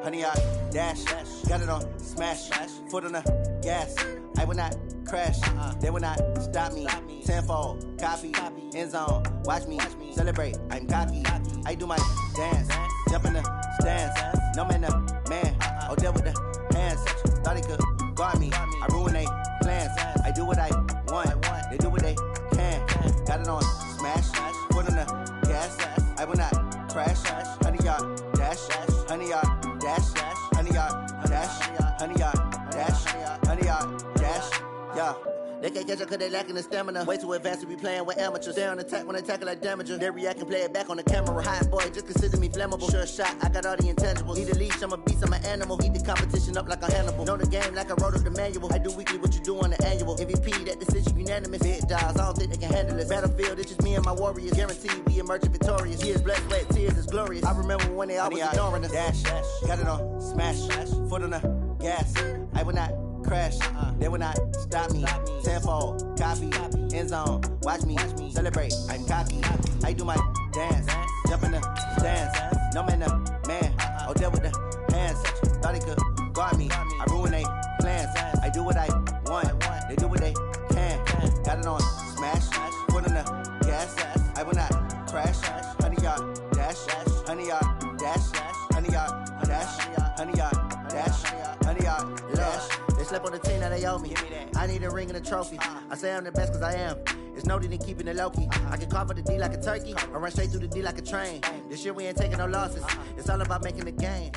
100 yard dash. Got it on smash. Foot on the gas. I will not crash. They will not stop me. Tenfold, copy, end zone. Watch me celebrate. I'm cocky. I do my dance. Jump in the stands. No man, the man. Oh, deal with the hands. Thought he could guard me. I ruin they plans. I do what I want. They do what they can. Got it on smash. Foot on the gas. I will not crash. 100 yard dash. 100 yard dash. 100 yard dash. 100 yard dash. 100 yard dash. Yeah. They can't catch up cause they lacking the stamina. Way too advanced to be playing with amateurs. Stay on attack when they tackle like damager. They react and play it back on the camera. Hot boy, just consider me flammable. Sure shot, I got all the intangibles. Need a leash, I'm a beast, I'm an animal. Heat the competition up like a Hannibal. Know the game like I wrote up the manual. I do weekly what you do on the annual. MVP, that decision unanimous. Big dials, I don't think they can handle it. Battlefield, it's just me and my warriors. Guaranteed we emerging victorious. Years, blood, sweat, tears, it's glorious. I remember when they always ignoring us. Dash, got it on smash. Foot on the gas. I will not crash. They will not stop me. Tenfold, copy, end zone. Watch me celebrate. I'm cocky. I do my dance. Jump in the stands. No man, the man. Oh, deal with the hands. Thought he could guard me. I ruin they plans. I do what I want. They do what they can. Got it on smash. Foot on the gas. I will not crash. 100 yard dash. 100 yard dash. 100 yard dash. 100 yard dash. 100 yard dash. They slept on the team, now they owe me. I need a ring and a trophy. I say I'm the best cause I am. It's no need in keeping it low-key. I can carve up the D like a turkey, or run straight through the D like a train. This year we ain't taking no losses. It's all about making the game.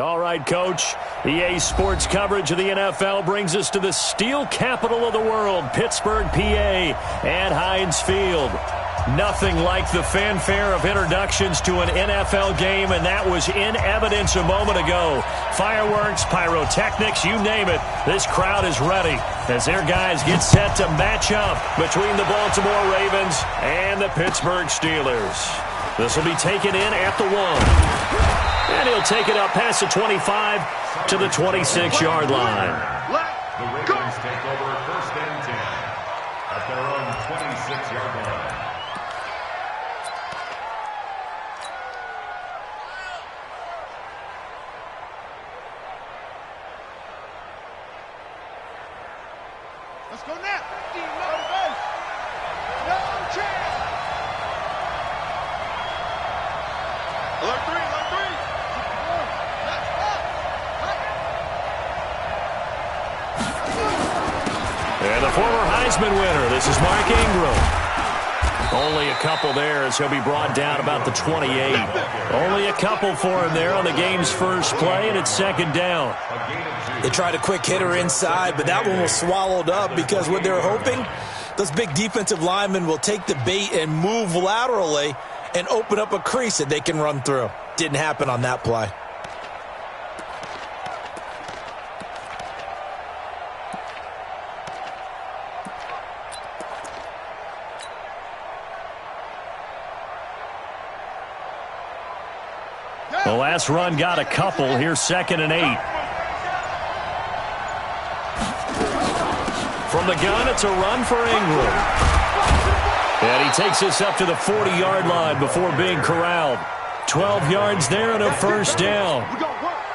All right, Coach. EA Sports coverage of the NFL brings us to the steel capital of the world, Pittsburgh, PA, at Heinz Field. Nothing like the fanfare of introductions to an NFL game, and that was in evidence a moment ago. Fireworks, pyrotechnics, you name it. This crowd is ready as their guys get set to match up between the Baltimore Ravens and the Pittsburgh Steelers. This will be taken in at the 1. And he'll take it up past the 25 to the 26-yard line. The Ravens take over 1st and 10 at their own 26-yard line. Let's go now. No chance. Alert 3, alert 3. And the former Heisman winner, this is Mark Ingram. Only a couple there as he'll be brought down about the 28. Only a couple for him there on the game's first play, and it's 2nd down. They tried a quick hitter inside, but that one was swallowed up because what they're hoping, those big defensive linemen will take the bait and move laterally and open up a crease that they can run through. Didn't happen on that play. The last run got a couple. Here's 2nd and 8. From the gun, it's a run for Ingram. And he takes us up to the 40-yard line before being corralled. 12 yards there and a 1st down.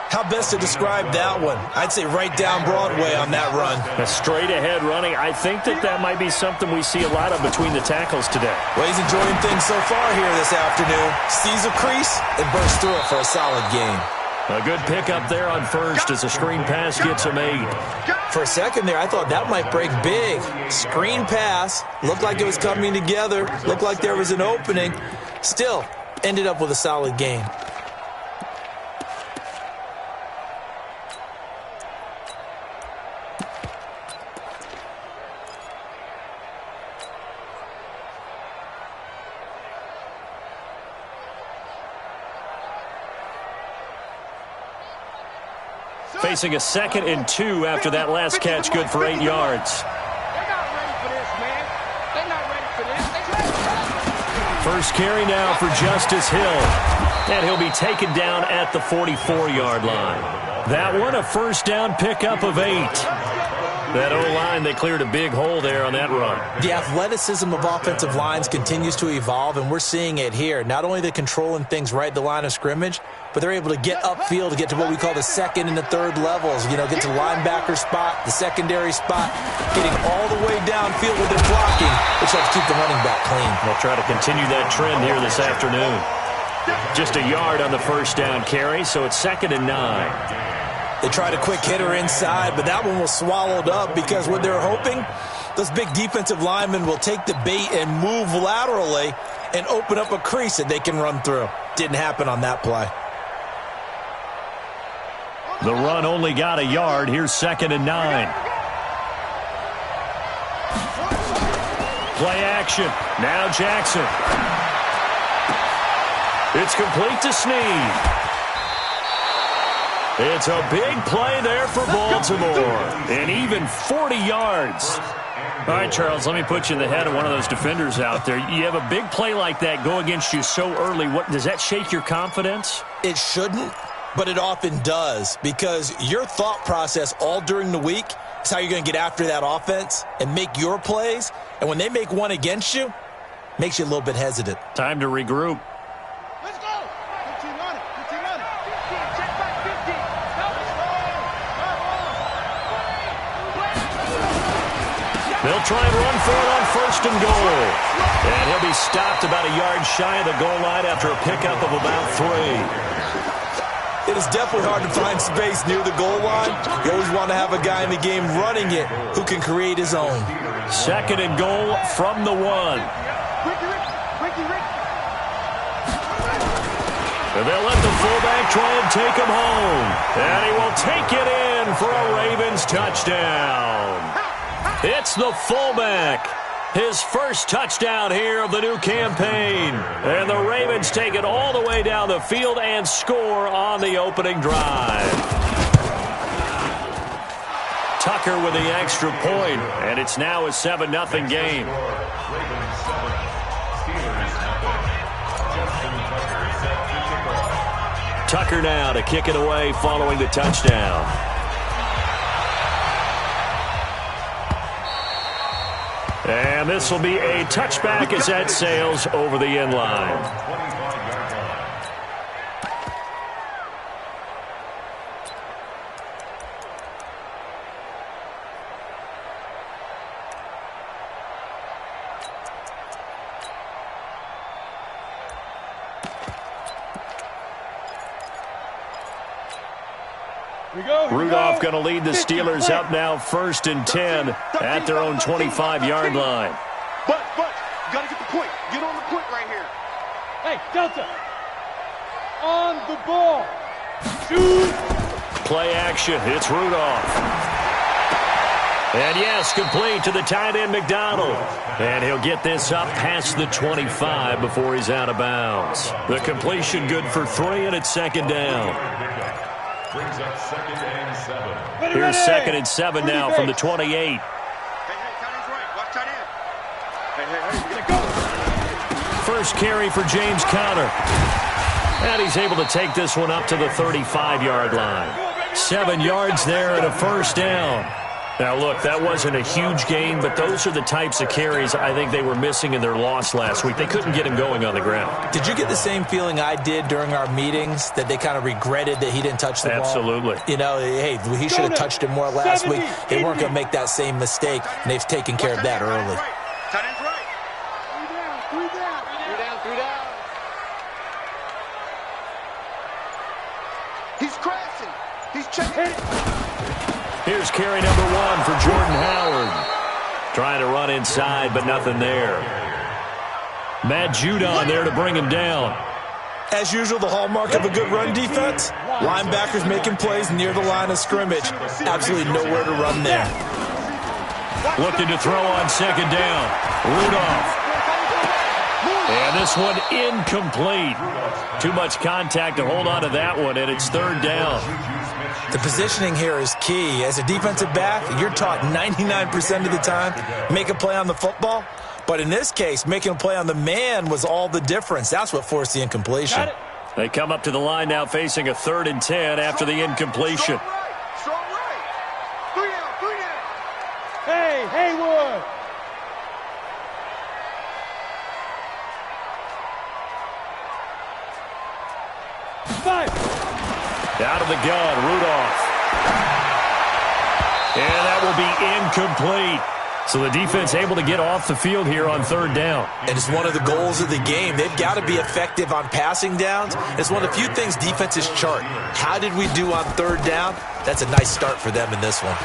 How best to describe that one? I'd say right down Broadway on that run. A straight-ahead running. I think that might be something we see a lot of between the tackles today. Well, he's enjoying things so far here this afternoon. Sees a crease and bursts through it for a solid game. A good pickup there on 1st as a screen pass gets him 8. For a second there, I thought that might break big. Screen pass. Looked like it was coming together. Looked like there was an opening. Still, ended up with a solid game. Facing a 2nd and 2 after that last catch, good for 8 yards. They're not ready for this, man. They're not ready for this. First carry now for Justice Hill. And he'll be taken down at the 44-yard line. That one, a 1st down pickup of 8. That O-line, they cleared a big hole there on that run. The athleticism of offensive lines continues to evolve, and we're seeing it here. Not only are they controlling things right at the line of scrimmage, but they're able to get upfield to get to what we call the second and the third levels. You know, get to linebacker spot, the secondary spot, getting all the way downfield with their blocking, which helps keep the running back clean. They'll try to continue that trend here this afternoon. Just a yard on the first down carry, so it's 2nd and 9. They tried a quick hitter inside, but that one was swallowed up because what they're hoping, those big defensive linemen will take the bait and move laterally and open up a crease that they can run through. Didn't happen on that play. The run only got a yard. Here's 2nd and 9. Play action. Now Jackson. It's complete to Snead. It's a big play there for Baltimore. And even 40 yards. All right, Charles, let me put you in the head of one of those defenders out there. You have a big play like that go against you so early. What does that shake your confidence? It shouldn't, but it often does, because your thought process all during the week is how you're going to get after that offense and make your plays. And when they make one against you, it makes you a little bit hesitant. Time to regroup. Let's go. Good team on it. Good team on it. 15. Check back 15. They'll try and run for it on 1st and goal. And he'll be stopped about a yard shy of the goal line after a pickup of about 3. It is definitely hard to find space near the goal line. You always want to have a guy in the game running it who can create his own. 2nd and goal from the 1. And they'll let the fullback try and take him home. And he will take it in for a Ravens touchdown. It's the fullback. His first touchdown here of the new campaign. And the Ravens take it all the way down the field and score on the opening drive. Tucker with the extra point, and it's now a 7-0 game. Tucker now to kick it away following the touchdown. And this will be a touchback as that sails over the end line. Rudolph going to lead the Steelers up now 1st and 10 at their own 25-yard line. But, you got to get the point. Get on the point right here. Hey, Delta. On the ball. Shoot. Play action. It's Rudolph. And yes, complete to the tight end McDonald. And he'll get this up past the 25 before he's out of bounds. The completion good for 3, and it's 2nd down. Brings up 2nd and 7. Here's 2nd and 7 now from the 28. Hey, tight end's right. Watch tight end. Hey, get it go. First carry for James Conner. And he's able to take this one up to the 35-yard line. 7 yards there and a 1st down. Now, look, that wasn't a huge gain, but those are the types of carries I think they were missing in their loss last week. They couldn't get him going on the ground. Did you get the same feeling I did during our meetings, that they kind of regretted that he didn't touch the ball? Absolutely. You know, hey, he should have touched it more last week. They weren't going to make that same mistake, and they've taken care of that early. Tight end's right. 3 down. He's crashing. He's checking. Here's carry number 1 for Jordan Howard. Trying to run inside, but nothing there. Matt Judon there to bring him down. As usual, the hallmark of a good run defense, linebackers making plays near the line of scrimmage. Absolutely nowhere to run there. Looking to throw on 2nd down. Rudolph. And this one incomplete. Too much contact to hold on to that one, and it's 3rd down. The positioning here is key. As a defensive back, you're taught 99% of the time, make a play on the football. But in this case, making a play on the man was all the difference. That's what forced the incompletion. They come up to the line now facing a 3rd and 10 after the incompletion. Strong right. 3 down. time. Out of the gun, Rudolph. And that will be incomplete. So the defense able to get off the field here on third down. And it's one of the goals of the game. They've got to be effective on passing downs. It's one of the few things defenses chart. How did we do on third down? That's a nice start for them in this one.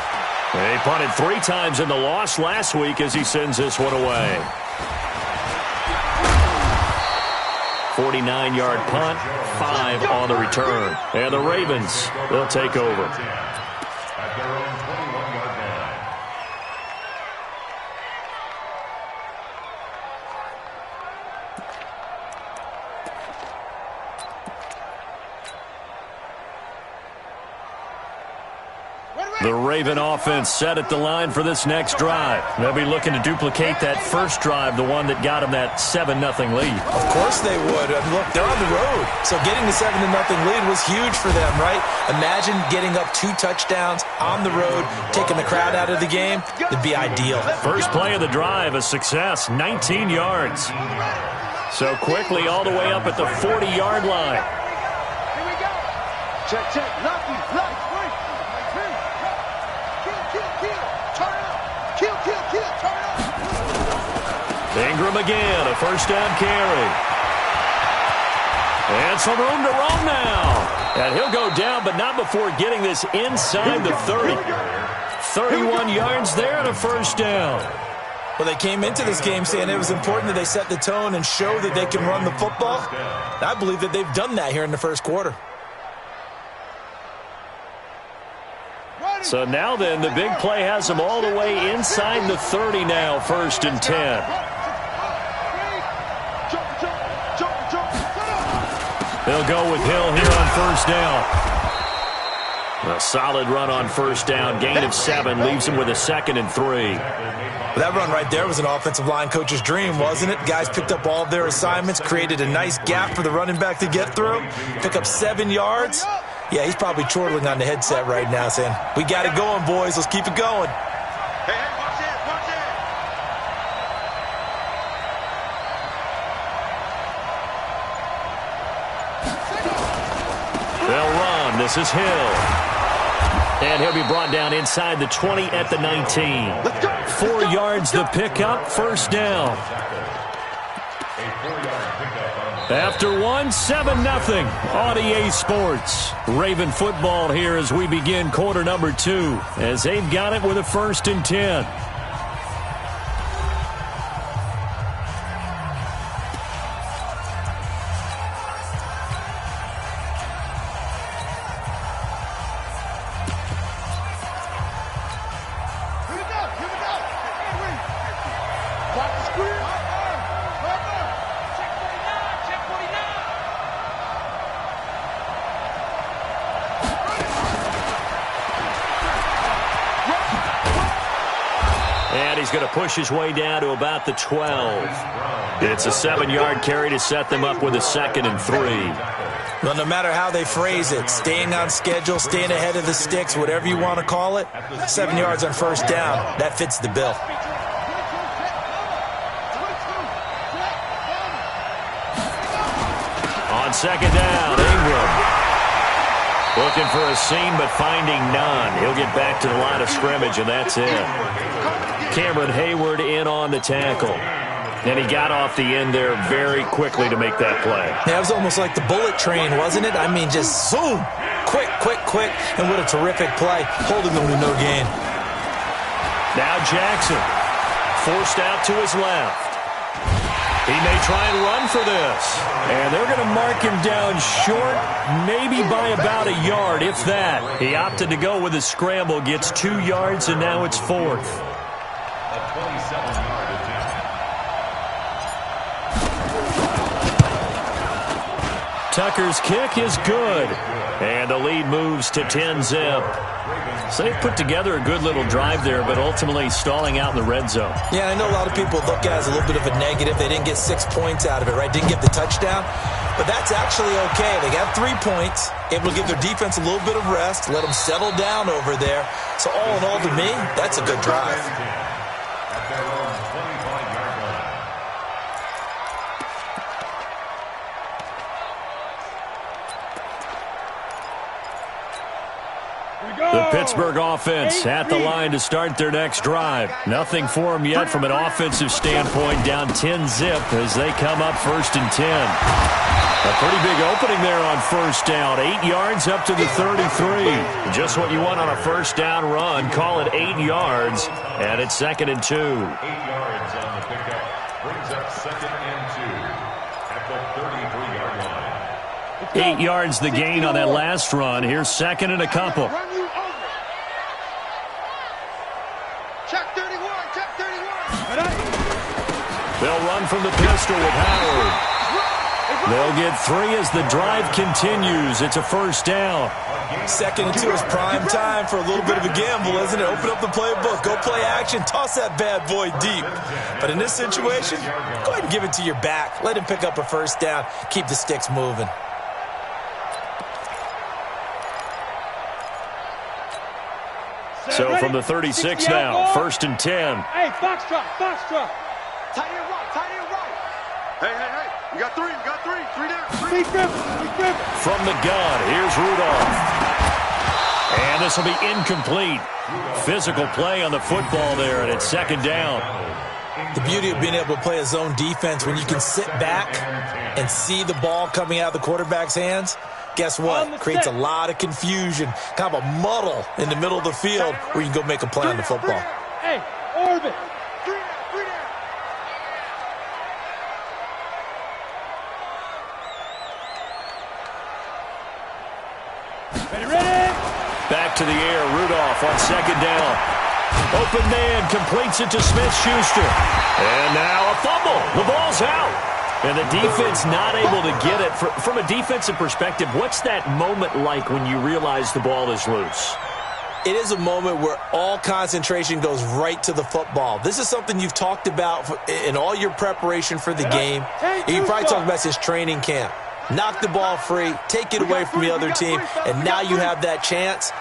They punted 3 times in the loss last week as he sends this one away. 49-yard punt, 5 on the return. And the Ravens, they'll take over. At their own 21-yard line. The Raven offense set at the line for this next drive. They'll be looking to duplicate that first drive, the one that got them that 7-0 lead. Of course they would. Look, they're on the road. So getting the 7-0 lead was huge for them, right? Imagine getting up 2 touchdowns on the road, taking the crowd out of the game. It'd be ideal. First play of the drive, a success, 19 yards. So quickly all the way up at the 40-yard line. Here we go. Check, check. Lucky, lucky. Ingram again, a first down carry. And some room to roam now. And he'll go down, but not before getting this inside the 30. 31 yards there and a first down. Well, they came into this game saying it was important that they set the tone and show that they can run the football. I believe that they've done that here in the first quarter. So now then, the big play has them all the way inside the 30 now, 1st and 10. They'll go with Hill here on first down. A solid run on first down. Gain of 7 leaves him with a 2nd and 3. That run right there was an offensive line coach's dream, wasn't it? Guys picked up all of their assignments, created a nice gap for the running back to get through, pick up 7 yards. Yeah, he's probably chortling on the headset right now saying, we got it going, boys. Let's keep it going. Hey, watch it, watch it. They'll run. This is Hill. And he'll be brought down inside the 20 at the 19. 4 yards the pickup, first down. After 1, 7-0 on EA Sports. Raven football here as we begin quarter number 2, as they've got it with a 1st and 10. He's going to push his way down to about the 12. It's a 7-yard carry to set them up with a 2nd and 3. Well, no matter how they phrase it, staying on schedule, staying ahead of the sticks, whatever you want to call it, 7 yards on first down, that fits the bill. On 2nd down, Ingram. Looking for a seam, but finding none. He'll get back to the line of scrimmage, and that's it. Cameron Hayward in on the tackle. And he got off the end there very quickly to make that play. Yeah, it was almost like the bullet train, wasn't it? I mean, just zoom. Quick, quick, quick. And what a terrific play. Holding them to no gain. Now Jackson. Forced out to his left. He may try and run for this. And they're going to mark him down short, maybe by about a yard, if that. He opted to go with a scramble, gets 2 yards, and now it's 4th. A 27-yard attempt. Tucker's kick is good. And the lead moves to 10-zip. So they've put together a good little drive there, but ultimately stalling out in the red zone. Yeah, I know a lot of people look at it as a little bit of a negative. They didn't get 6 points out of it, right? Didn't get the touchdown. But that's actually okay. They got 3 points, able to give their defense a little bit of rest, let them settle down over there. So all in all, to me, that's a good drive. At their own 25-yard line. The Pittsburgh offense at the line to start their next drive. Nothing for them yet from an offensive standpoint, down 10-zip as they come up 1st and 10. A pretty big opening there on 1st down. 8 yards up to the 33. Just what you want on a 1st down run. Call it 8 yards, and it's 2nd and 2. 8 yards on the pickup. Brings up 2nd and 2 at the 33-yard line. 8 yards the gain on that last run. Here's 2nd and a couple. Check 31, check 31. They'll run from the pistol with Howard. They'll get 3 as the drive continues. It's a 1st down. 2nd and 2 is prime time for a little bit of a gamble, isn't it? Open up the playbook. Go play action. Toss that bad boy deep. But in this situation, go ahead and give it to your back. Let him pick up a 1st down. Keep the sticks moving. So from the 36 now, 1st and 10. Hey, foxtrot, foxtrot. Tight end right. Hey. We got 3, 3 down. 3 dribble. From the gun, here's Rudolph. And this will be incomplete. Physical play on the football there, and it's 2nd down. The beauty of being able to play a zone defense when you can sit back and see the ball coming out of the quarterback's hands, guess what? Creates a lot of confusion, kind of a muddle in the middle of the field where you can go make a play on the football. Hey, orbit. 3 down. Ready? Back to the air, Rudolph on 2nd down. Open man completes it to Smith-Schuster. And now a fumble. The ball's out. And the defense not able to get it. From a defensive perspective, what's that moment like when you realize the ball is loose? It is a moment where all concentration goes right to the football. This is something you've talked about in all your preparation for the game. You probably talked about this training camp. Knock the ball free, take it away from the other team, and now you have that chance.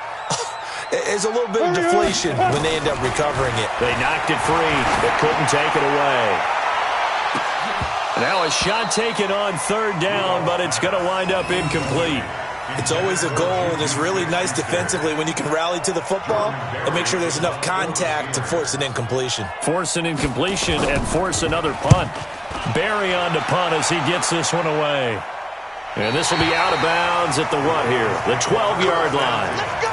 There's a little bit of deflation when they end up recovering it. They knocked it free, but couldn't take it away. Now a shot taken on 3rd down, but it's going to wind up incomplete. It's always a goal, and it's really nice defensively when you can rally to the football and make sure there's enough contact to force an incompletion. Force an incompletion and force another punt. Barry on to punt as he gets this one away. And this will be out of bounds at the what here? The 12-yard line. Let's go.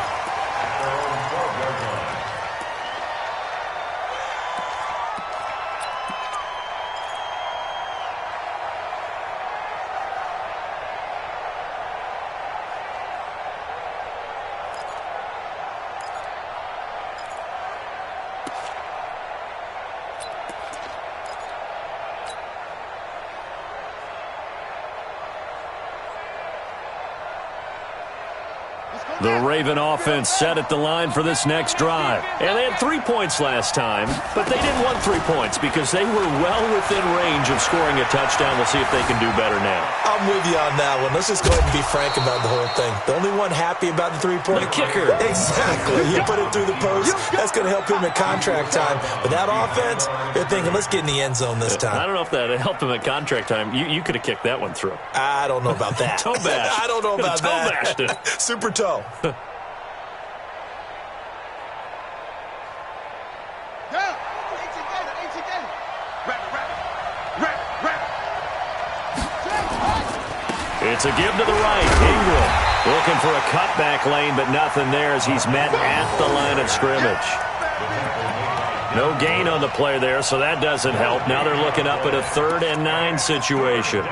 The Raven offense set at the line for this next drive. And they had 3 points last time, but they didn't want 3 points because they were well within range of scoring a touchdown. We'll see if they can do better now. I'm with you on that one. Let's just go ahead and be frank about the whole thing. The only one happy about the 3-point? The kicker. Exactly. He put it through the post. That's going to help him at contract time. But that offense, they're thinking, let's get in the end zone this time. I don't know if that helped him at contract time. You could have kicked that one through. I don't know about that. Toe bash. I don't know about toe that. Bashed it. Super toe. It's a give to the right. Ingram looking for a cutback lane, but nothing there as he's met at the line of scrimmage. No gain on the play there, so that doesn't help. Now they're looking up at a 3rd and 9 situation.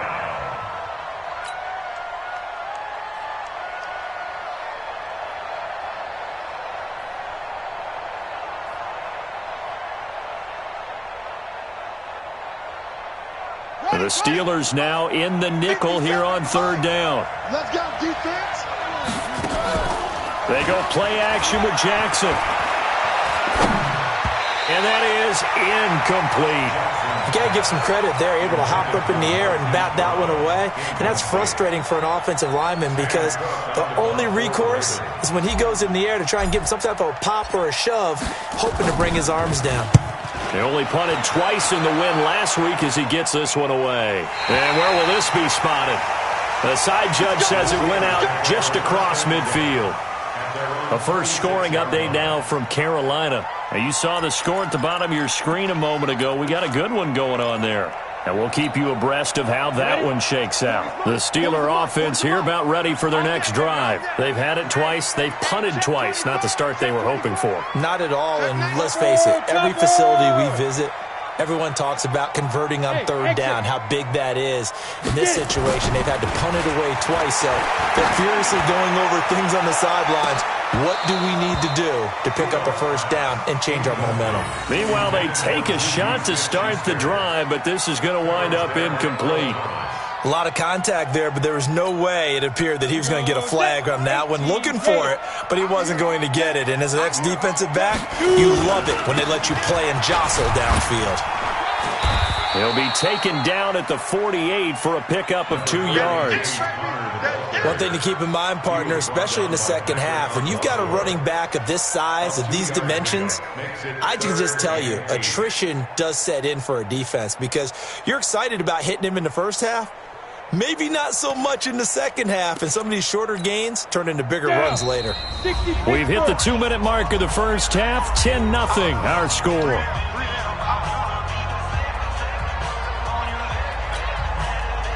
The Steelers now in the nickel here on 3rd down. Let's go, defense. They go play action with Jackson. And that is incomplete. You got to give some credit there, able to hop up in the air and bat that one away. And that's frustrating for an offensive lineman because the only recourse is when he goes in the air to try and give him some type of a pop or a shove, hoping to bring his arms down. They only punted twice in the win last week as he gets this one away. And where will this be spotted? The side judge says it went out just across midfield. A first scoring update now from Carolina. Now, you saw the score at the bottom of your screen a moment ago. We got a good one going on there. And we'll keep you abreast of how that one shakes out. The Steeler offense here about ready for their next drive. They've had it twice. They've punted twice. Not the start they were hoping for. Not at all, and let's face it, every facility we visit, everyone talks about converting on third down, how big that is. In this situation, they've had to punt it away twice, so they're furiously going over things on the sidelines. What do we need to do to pick up a first down and change our momentum? Meanwhile, they take a shot to start the drive, but this is going to wind up incomplete. A lot of contact there, but there was no way it appeared that he was going to get a flag on that one. Looking for it, but he wasn't going to get it. And as an ex-defensive back, you love it when they let you play and jostle downfield. He'll be taken down at the 48 for a pickup of 2 yards. One thing to keep in mind, partner, especially in the second half, when you've got a running back of this size, of these dimensions, I can just tell you, attrition does set in for a defense because you're excited about hitting him in the first half, maybe not so much in the second half, and some of these shorter gains turn into bigger runs later. We've hit the 2-minute mark of the first half, 10-0 our score.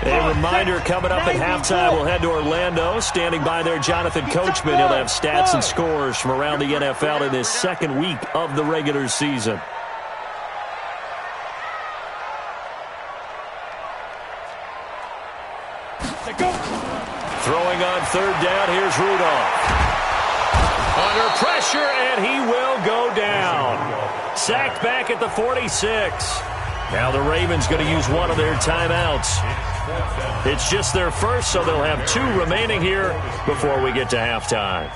A reminder, coming up at halftime, we'll head to Orlando. Standing by there, Jonathan Coachman. He'll have stats and scores from around the NFL in this second week of the regular season. Throwing on third down, here's Rudolph. Under pressure, and he will go down. Sacked back at the 46. Now the Ravens going to use one of their timeouts. It's just their first, so they'll have 2 remaining here before we get to halftime.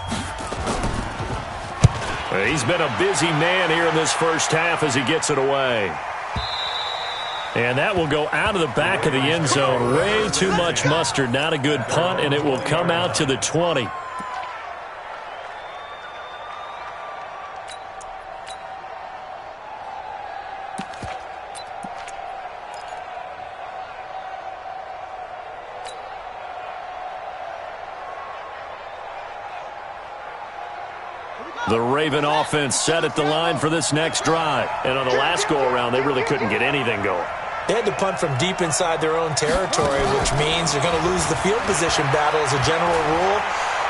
He's been a busy man here in this first half as he gets it away. And that will go out of the back of the end zone. Way too much mustard. Not a good punt, and it will come out to the 20. The Raven offense set at the line for this next drive. And on the last go-around, they really couldn't get anything going. They had to punt from deep inside their own territory, which means they're going to lose the field position battle as a general rule.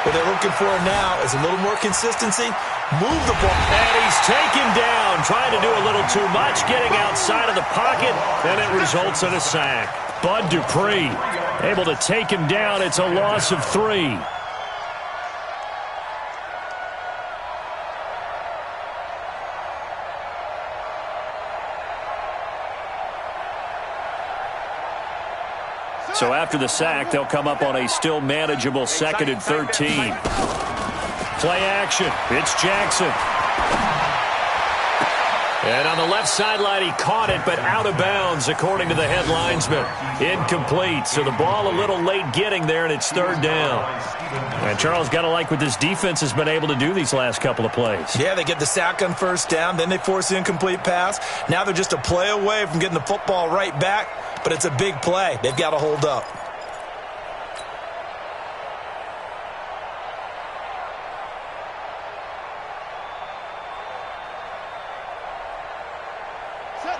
What they're looking for now is a little more consistency. Move the ball. And he's taken down, trying to do a little too much, getting outside of the pocket, and it results in a sack. Bud Dupree able to take him down. It's a loss of 3. So after the sack, they'll come up on a still manageable 2nd and 13. Play action. It's Jackson. And on the left sideline, he caught it, but out of bounds, according to the head linesman. Incomplete. So the ball a little late getting there, and it's 3rd down. And Charles, got to like what this defense has been able to do these last couple of plays. Yeah, they get the sack on 1st down, then they force the incomplete pass. Now they're just a play away from getting the football right back, but it's a big play. They've got to hold up.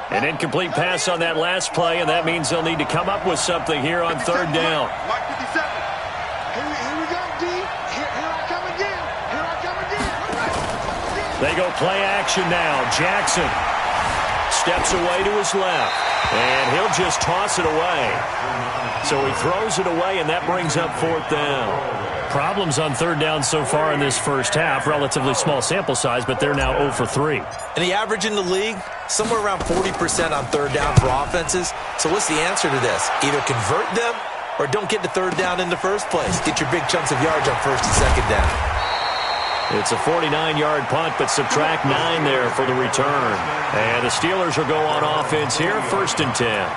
An incomplete pass on that last play, and that means they'll need to come up with something here on 3rd down. Mark 57. Here we go, D. Here I come again. Here I come again. They go play action now. Jackson steps away to his left, and he'll just toss it away. So he throws it away, and that brings up 4th down. Problems on 3rd down so far in this first half. Relatively small sample size, but they're now 0 for 3. And the average in the league, somewhere around 40% on 3rd down for offenses. So what's the answer to this? Either convert them or don't get to 3rd down in the first place. Get your big chunks of yards on 1st and 2nd down. It's a 49-yard punt, but subtract 9 there for the return. And the Steelers will go on offense here, 1st and 10.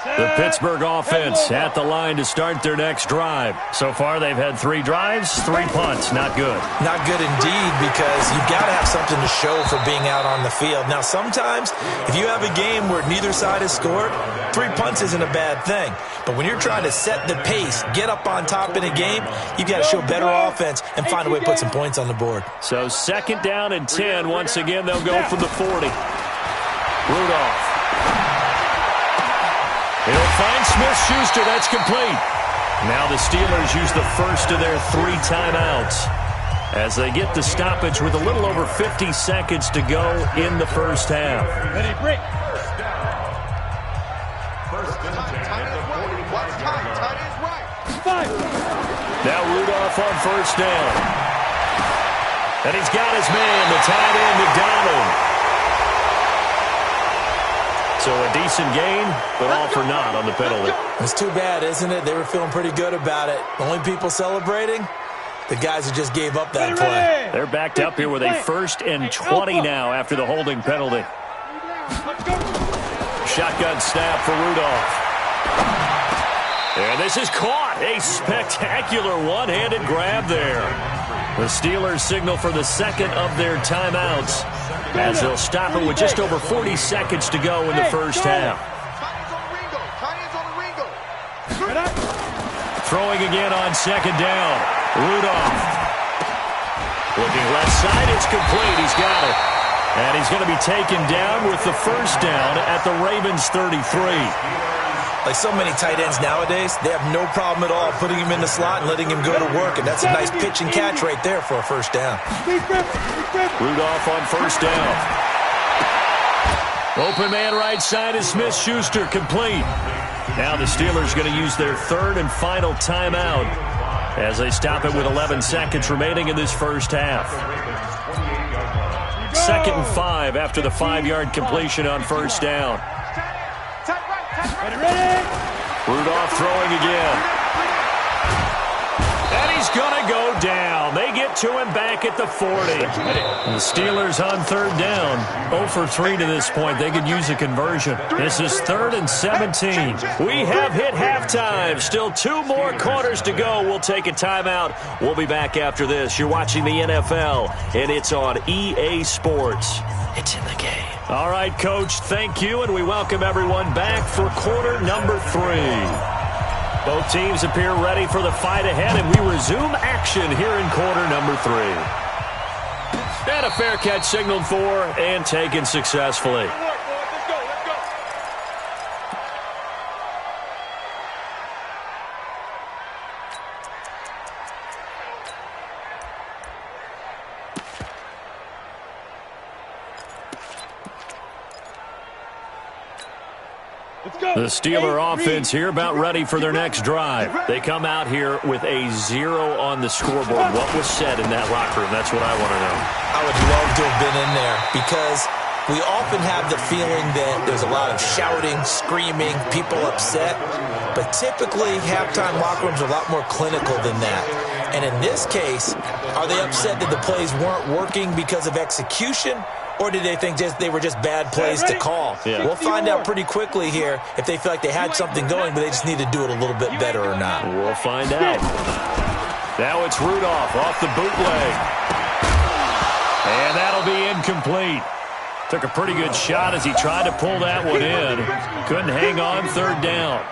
The Pittsburgh offense at the line to start their next drive. So far, they've had 3 drives, 3 punts. Not good. Not good indeed, because you've got to have something to show for being out on the field. Now, sometimes, if you have a game where neither side has scored, 3 punts isn't a bad thing. But when you're trying to set the pace, get up on top in a game, you've got to show better offense and find a way to put some points on the board. So 2nd down and 10. Once again, they'll go from the 40. Rudolph. He'll find Smith-Schuster. That's complete. Now the Steelers use the first of their 3 timeouts as they get the stoppage with a little over 50 seconds to go in the first half. Ready, break. Now Rudolph on first down. And he's got his man, the tight end, McDonald. So a decent gain, but all for naught on the penalty. It's too bad, isn't it? They were feeling pretty good about it. The only people celebrating, the guys who just gave up that play. They're backed up here with a 1st and 20 now after the holding penalty. Shotgun snap for Rudolph. And this is caught. A spectacular one-handed grab there. The Steelers signal for the 2nd of their timeouts as they'll stop it with just over 40 seconds to go in the first half. Throwing again on 2nd down. Rudolph. Looking left side. It's complete. He's got it. And he's going to be taken down with the first down at the Ravens 33. Like so many tight ends nowadays, they have no problem at all putting him in the slot and letting him go to work. And that's a nice pitch and catch right there for a first down. Rudolph on first down. Open man right side is Smith-Schuster, complete. Now the Steelers going to use their 3rd and final timeout as they stop it with 11 seconds remaining in this first half. 2nd and 5 after the 5-yard completion on first down. Rudolph throwing again. And he's going to go down. They get to him back at the 40. The Steelers on 3rd down. 0 for 3 to this point. They could use a conversion. This is 3rd and 17. We have hit halftime. Still 2 more quarters to go. We'll take a timeout. We'll be back after this. You're watching the NFL, and it's on EA Sports. It's in the game. All right, Coach, thank you, and we welcome everyone back for quarter number 3. Both teams appear ready for the fight ahead, and we resume action here in quarter number 3. And a fair catch signaled for and taken successfully. The Steeler offense here about ready for their next drive. They come out here with a 0 on the scoreboard. What was said in that locker room? That's what I want to know. I would love to have been in there because we often have the feeling that there's a lot of shouting, screaming, people upset. But typically, halftime locker rooms are a lot more clinical than that. And in this case, are they upset that the plays weren't working because of execution? Or did they think they were just bad plays to call? Yeah. We'll find out pretty quickly here if they feel like they had something going, but they just need to do it a little bit better or not. We'll find out. Now it's Rudolph off the bootleg. And that'll be incomplete. Took a pretty good shot as he tried to pull that one in. Couldn't hang on 3rd down.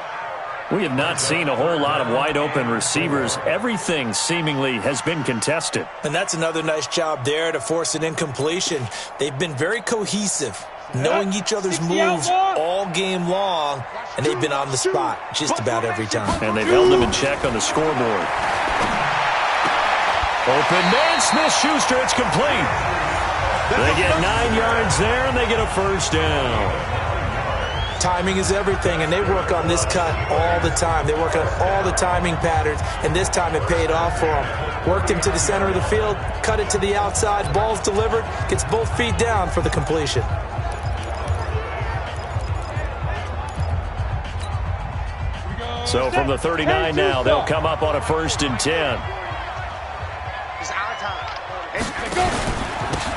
We have not seen a whole lot of wide-open receivers. Everything seemingly has been contested. And that's another nice job there to force an incompletion. They've been very cohesive, knowing each other's moves all game long, and they've been on the spot just about every time. And they've held them in check on the scoreboard. Open man, Smith-Schuster, it's complete. They get 9 yards there, and they get a first down. Timing is everything, and they work on this cut all the time. They work on all the timing patterns, and this time it paid off for them. Worked him to the center of the field, cut it to the outside, ball's delivered, gets both feet down for the completion. So from the 39 now, they'll come up on a 1st and 10.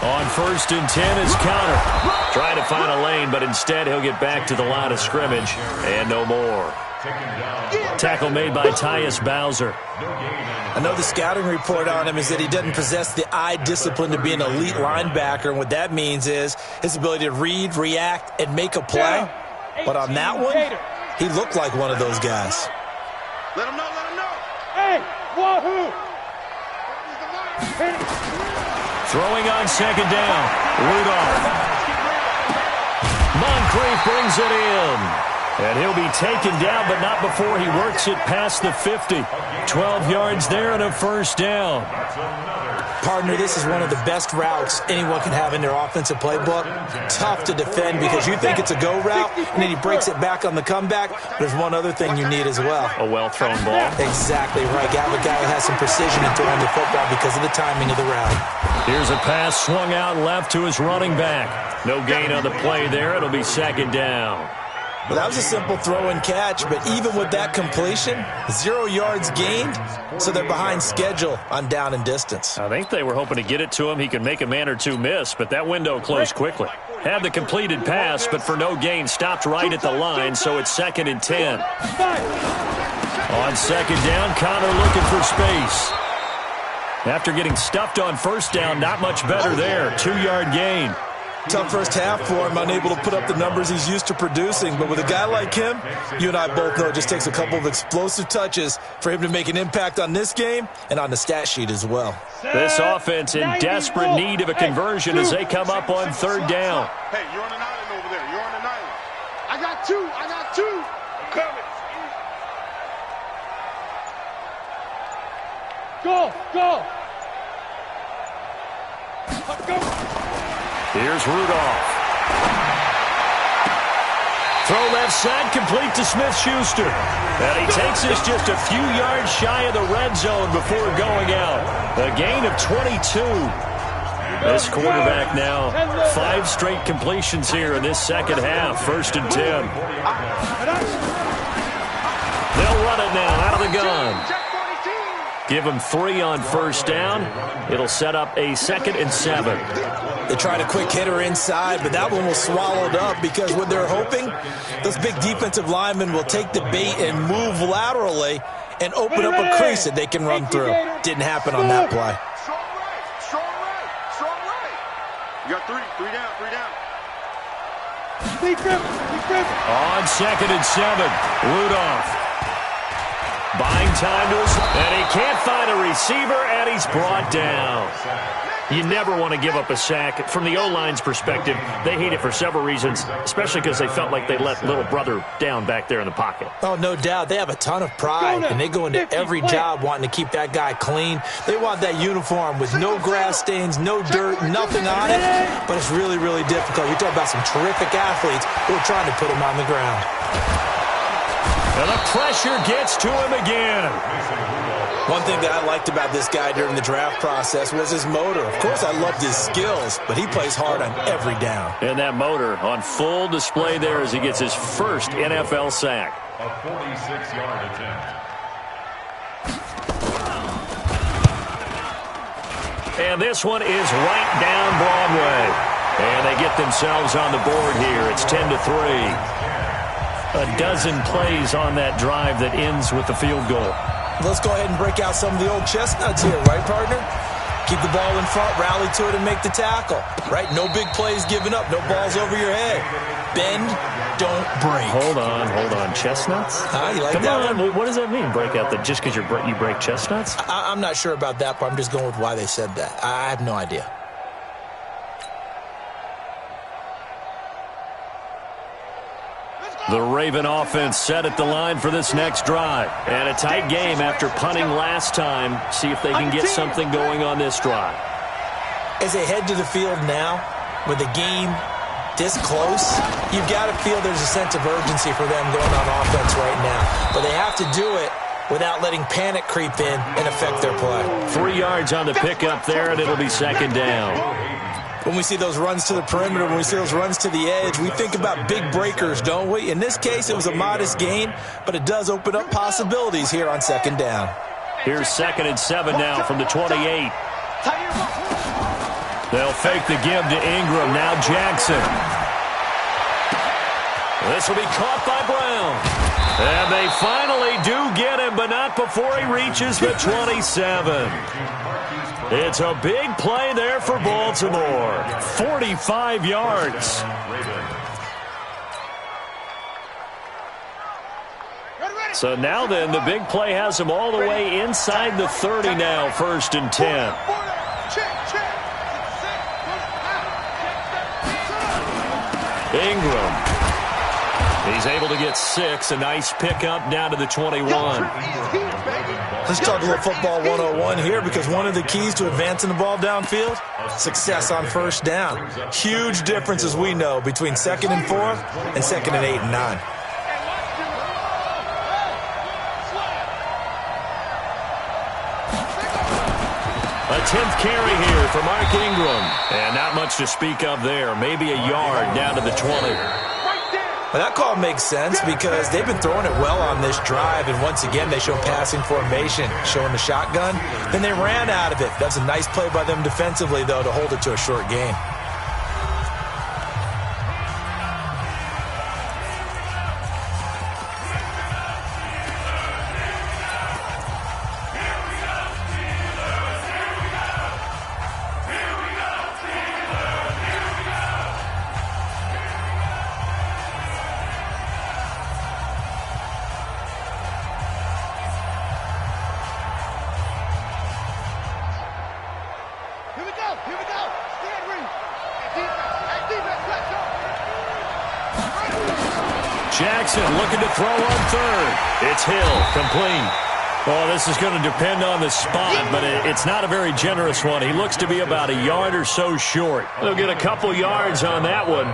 On 1st and 10 is Connor. Trying to find a lane, but instead he'll get back to the line of scrimmage. And no more. Tackle made by Tyus Bowser. I know the scouting report on him is that he doesn't possess the eye discipline to be an elite linebacker. And what that means is his ability to read, react, and make a play. But on that one, he looked like one of those guys. Let him know, let him know. Hey, wahoo! Throwing on 2nd down. Rudolph. Moncrief brings it in. And he'll be taken down, but not before he works it past the 50. 12 yards there and a 1st down. Partner, this is one of the best routes anyone can have in their offensive playbook. Tough to defend because you think it's a go route, and then he breaks it back on the comeback. There's one other thing you need as well. A well-thrown ball. Exactly right. You have a guy who has some precision in throwing the football because of the timing of the route. Here's a pass swung out left to his running back. No gain on the play there. It'll be 2nd down. Well, that was a simple throw and catch, but even with that completion, 0 yards gained, so they're behind schedule on down and distance. I think they were hoping to get it to him. He could make a man or two miss, but that window closed quickly. Had the completed pass, but for no gain, stopped right at the line, so it's 2nd and 10. On 2nd down, Connor looking for space. After getting stuffed on 1st down, not much better there. 2-yard gain. Tough first half for him, unable to put up the numbers he's used to producing. But with a guy like him, you and I both know it just takes a couple of explosive touches for him to make an impact on this game and on the stat sheet as well. This offense in desperate need of a conversion as they come up on 3rd down. Hey, you're on an island over there. You're on an island. I got two. I'm coming. Go. Let's go. Here's Rudolph. Throw left side, complete to Smith-Schuster. And he takes us just a few yards shy of the red zone before going out. A gain of 22. This quarterback now, 5 straight completions here in this 2nd half. 1st and 10. They'll run it now out of the gun. Give him 3 on 1st down. It'll set up a 2nd and 7. They tried a quick hitter inside, but that one was swallowed up because what they're hoping, those big defensive linemen will take the bait and move laterally and open up a crease that they can run through. Didn't happen on that play. Strong right. You got 3 down. On 2nd and 7, Rudolph. Buying time to us, and he can't find a receiver, and he's brought down. You never want to give up a sack. From the O-line's perspective, they hate it for several reasons, especially because they felt like they let little brother down back there in the pocket. Oh, no doubt. They have a ton of pride, and they go into every job wanting to keep that guy clean. They want that uniform with no grass stains, no dirt, nothing on it, but it's really, really difficult. You're talking about some terrific athletes who are trying to put him on the ground. And the pressure gets to him again. One thing that I liked about this guy during the draft process was his motor. Of course, I loved his skills, but he plays hard on every down. And that motor on full display there as he gets his first NFL sack. A 46-yard attempt. And this one is right down Broadway. And they get themselves on the board here. It's 10-3. A dozen plays on that drive that ends with the field goal. Let's go ahead and break out some of the old chestnuts here, right, partner? Keep the ball in front, rally to it, and make the tackle, right? No big plays given up, no balls over your head. Bend, don't break. Hold on. Chestnuts? You like Come that on. one? What does that mean, break out the just because you break chestnuts? I'm not sure about that, but I'm just going with why they said that. I have no idea. The Raven offense set at the line for this next drive. And a tight game after punting last time. See if they can get something going on this drive. As they head to the field now, with the game this close, you've got to feel there's a sense of urgency for them going on offense right now. But they have to do it without letting panic creep in and affect their play. 3 yards on the pickup there, and it'll be 2nd down. When we see those runs to the perimeter, when we see those runs to the edge, we think about big breakers, don't we? In this case, it was a modest gain, but it does open up possibilities here on 2nd down. Here's 2nd and 7 now from the 28. They'll fake the give to Ingram. Now Jackson. This will be caught by Brown. And they finally do get him, but not before he reaches the 27. It's a big play there for Baltimore. 45 yards. So now then, the big play has him all the way inside the 30 now, 1st and 10. Ingram. He's able to get 6. A nice pickup down to the 21. Let's talk a little football 101 here, because one of the keys to advancing the ball downfield, success on 1st down. Huge difference, as we know, between 2nd and 4th and 2nd and 8 and 9. A 10th carry here for Mark Ingram. And not much to speak of there. Maybe a yard down to the 20. Well, that call makes sense because they've been throwing it well on this drive, and once again they show passing formation, showing the shotgun. Then they ran out of it. That's a nice play by them defensively, though, to hold it to a short gain. Jackson looking to throw on 3rd. It's Hill, complete. Well, this is going to depend on the spot, but it's not a very generous one. He looks to be about a yard or so short. They'll get a couple yards on that one,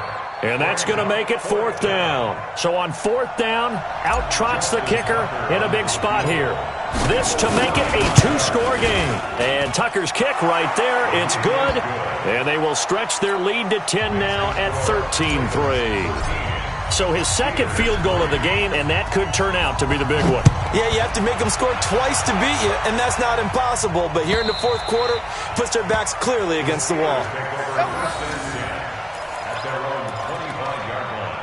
and that's going to make it 4th down. So on 4th down, out trots the kicker in a big spot here. This to make it a 2-score game. And Tucker's kick right there. It's good, and they will stretch their lead to 10 now at 13-3. So his 2nd field goal of the game, and that could turn out to be the big one. Yeah, you have to make them score twice to beat you, and that's not impossible. But here in the 4th quarter, puts their backs clearly against the wall. At their own 25-yard line.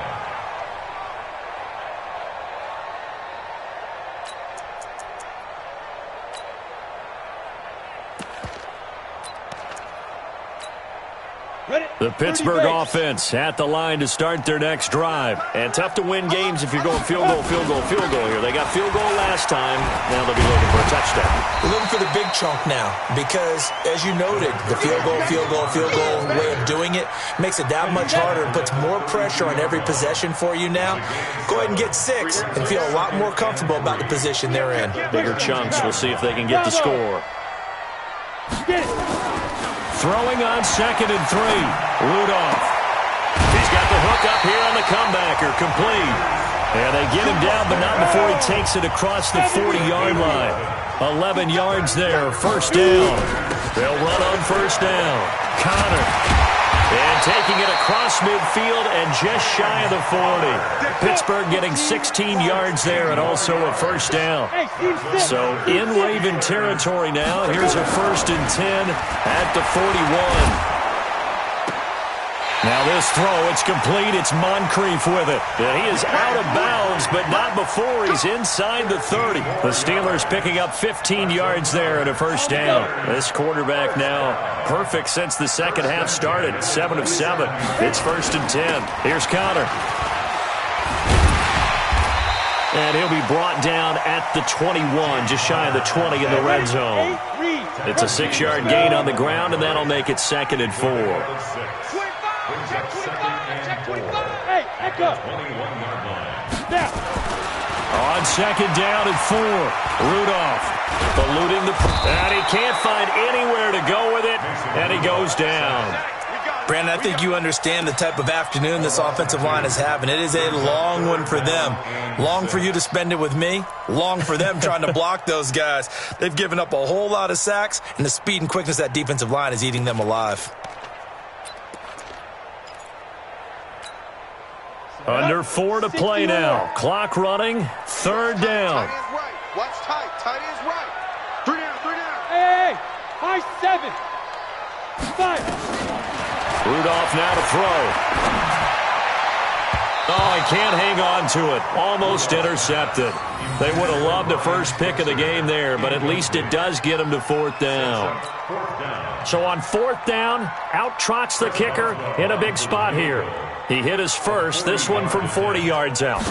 The Pittsburgh offense at the line to start their next drive. And tough to win games if you're going field goal, field goal, field goal here. They got field goal last time. Now they'll be looking for a touchdown. We're looking for the big chunk now because, as you noted, the field goal way of doing it makes it that much harder and puts more pressure on every possession for you now. Go ahead and get 6 and feel a lot more comfortable about the position they're in. Bigger chunks. We'll see if they can get the score. Get it. Throwing on 2nd and 3. Rudolph. He's got the hook up here on the comebacker. Complete. And they get him down, but not before he takes it across the 40-yard line. 11 yards there. 1st down. They'll run on 1st down. Connor. And taking it across midfield and just shy of the 40. Pittsburgh getting 16 yards there and also a 1st down. So in Raven territory now. Here's a 1st and 10 at the 41. Now this throw, it's complete. It's Moncrief with it. And he is out of bounds, but not before he's inside the 30. The Steelers picking up 15 yards there and a 1st down. This quarterback now perfect since the 2nd half started. 7 of 7. It's 1st and 10. Here's Connor. And he'll be brought down at the 21, just shy of the 20 in the red zone. It's a 6-yard gain on the ground, and that'll make it 2nd and 4. Hey, echo. 21-yard line. Now. On 2nd down and 4. Rudolph eluding the... And he can't find anywhere to go with it, and he goes down. Brandon, I think you understand the type of afternoon this offensive line is having. It is a long one for them. Long for you to spend it with me. Long for them trying to block those guys. They've given up a whole lot of sacks, and the speed and quickness of that defensive line is eating them alive. Under 4 to play now. Clock running. 3rd down. Tight is right. Watch tight. Tight is right. 3 down. 3 down. Hey, high 7. 5. Rudolph now to throw. Oh, he can't hang on to it. Almost intercepted. They would have loved the first pick of the game there, but at least it does get them to 4th down. So on 4th down, out trots the kicker in a big spot here. He hit his first, this one from 40 yards out.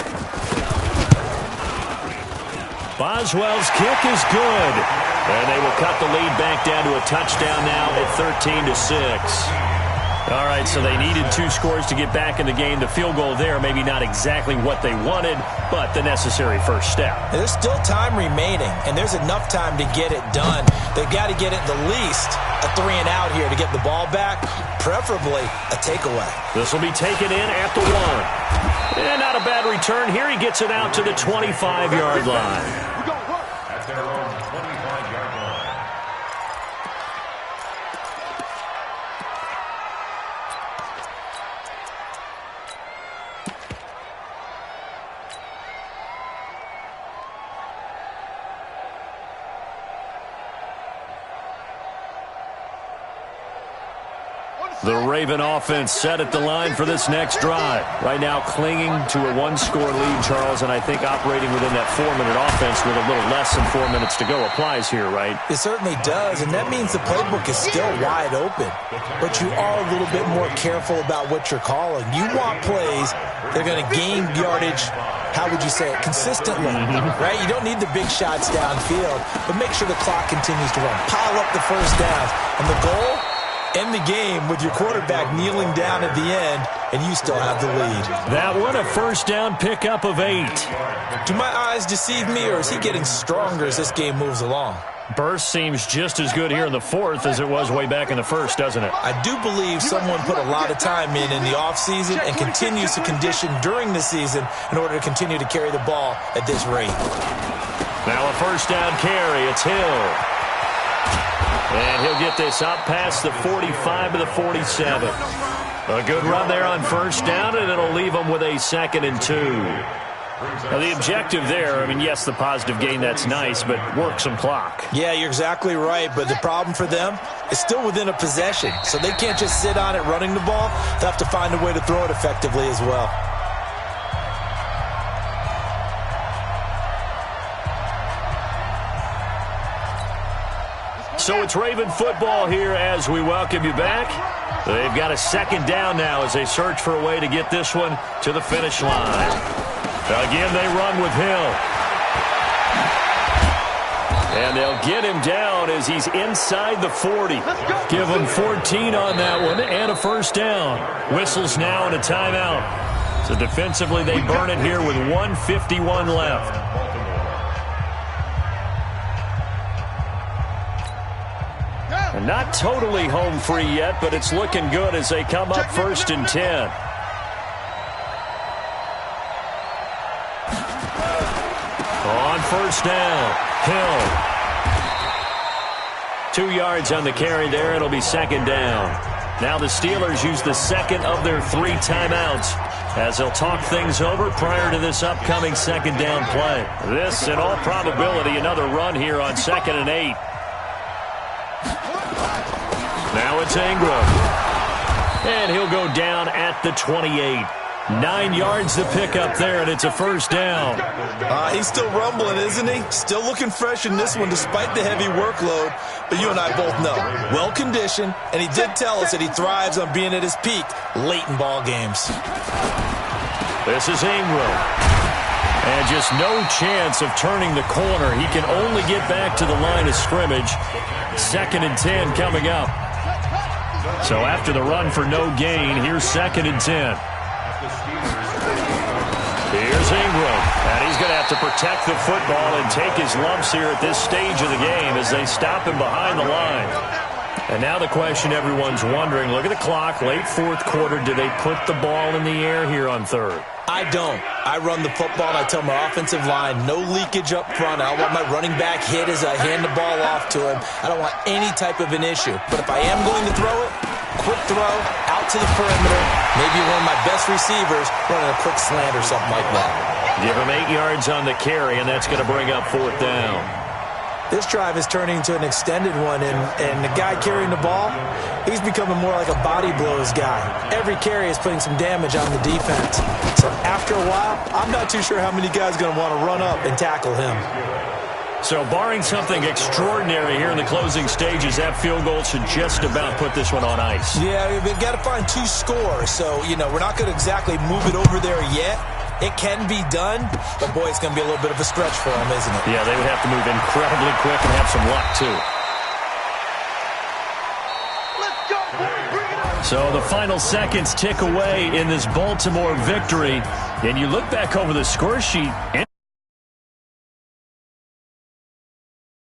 Boswell's kick is good. And they will cut the lead back down to a touchdown now at 13-6. All right, so they needed 2 scores to get back in the game. The field goal there, maybe not exactly what they wanted, but the necessary first step. There's still time remaining, and there's enough time to get it done. They've got to get at the least a 3-and-out here to get the ball back, preferably a takeaway. This will be taken in at the 1. And not a bad return here. He gets it out to the 25-yard line. At their own 25-yard line. The Raven offense set at the line for this next drive. Right now clinging to a 1-score lead, Charles, and I think operating within that 4-minute offense with a little less than 4 minutes to go applies here, right? It certainly does, and that means the playbook is still wide open. But you are a little bit more careful about what you're calling. You want plays that are going to gain yardage, how would you say it, consistently, right? You don't need the big shots downfield, but make sure the clock continues to run. Pile up the first downs, and the goal, end the game with your quarterback kneeling down at the end, and you still have the lead. That one a first down pickup of 8. Do my eyes deceive me, or is he getting stronger as this game moves along? Burst seems just as good here in the 4th as it was way back in the 1st, doesn't it? I do believe someone put a lot of time in the offseason and continues to condition during the season in order to continue to carry the ball at this rate. Now a first down carry. It's Hill. And he'll get this up past the 45 to the 47. A good run there on first down, and it'll leave them with a 2nd and 2. Now, the objective there, I mean, yes, the positive gain, that's nice, but work some clock. Yeah, you're exactly right, but the problem for them is still within a possession, so they can't just sit on it running the ball. They'll have to find a way to throw it effectively as well. So it's Raven football here as we welcome you back. They've got a 2nd down now as they search for a way to get this one to the finish line. Again, they run with Hill. And they'll get him down as he's inside the 40. Give him 14 on that one and a first down. Whistles now and a timeout. So defensively, they burn it here with 1:51 left. And not totally home free yet, but it's looking good as they come up 1st and 10. On first down, Hill. 2 yards on the carry there. It'll be 2nd down. Now the Steelers use the 2nd of their 3 timeouts as they'll talk things over prior to this upcoming 2nd down play. This, in all probability, another run here on 2nd and 8. Now it's Ingram. And he'll go down at the 28. 9 yards to pick up there, and it's a first down. He's still rumbling, isn't he? Still looking fresh in this one despite the heavy workload. But you and I both know, well-conditioned, and he did tell us that he thrives on being at his peak late in ball games. This is Ingram. And just no chance of turning the corner. He can only get back to the line of scrimmage. 2nd and 10 coming up. So after the run for no gain, here's 2nd and 10. Here's Ingram. And he's going to have to protect the football and take his lumps here at this stage of the game as they stop him behind the line. And now the question everyone's wondering, look at the clock, late 4th quarter, do they put the ball in the air here on 3rd? I don't. I run the football, and I tell my offensive line, no leakage up front. I don't want my running back hit as I hand the ball off to him. I don't want any type of an issue. But if I am going to throw it, quick throw, out to the perimeter, maybe one of my best receivers running a quick slant or something like that. Give him 8 yards on the carry, and that's going to bring up 4th down. This drive is turning into an extended one, and the guy carrying the ball, he's becoming more like a body blows guy. Every carry is putting some damage on the defense. So after a while, I'm not too sure how many guys are going to want to run up and tackle him. So barring something extraordinary here in the closing stages, that field goal should just about put this one on ice. Yeah, we've got to find 2 scores. So, we're not going to exactly move it over there yet. It can be done, but, boy, it's going to be a little bit of a stretch for them, isn't it? Yeah, they would have to move incredibly quick and have some luck, too. Let's go, boy. Bring it on. So the final seconds tick away in this Baltimore victory. And you look back over the score sheet.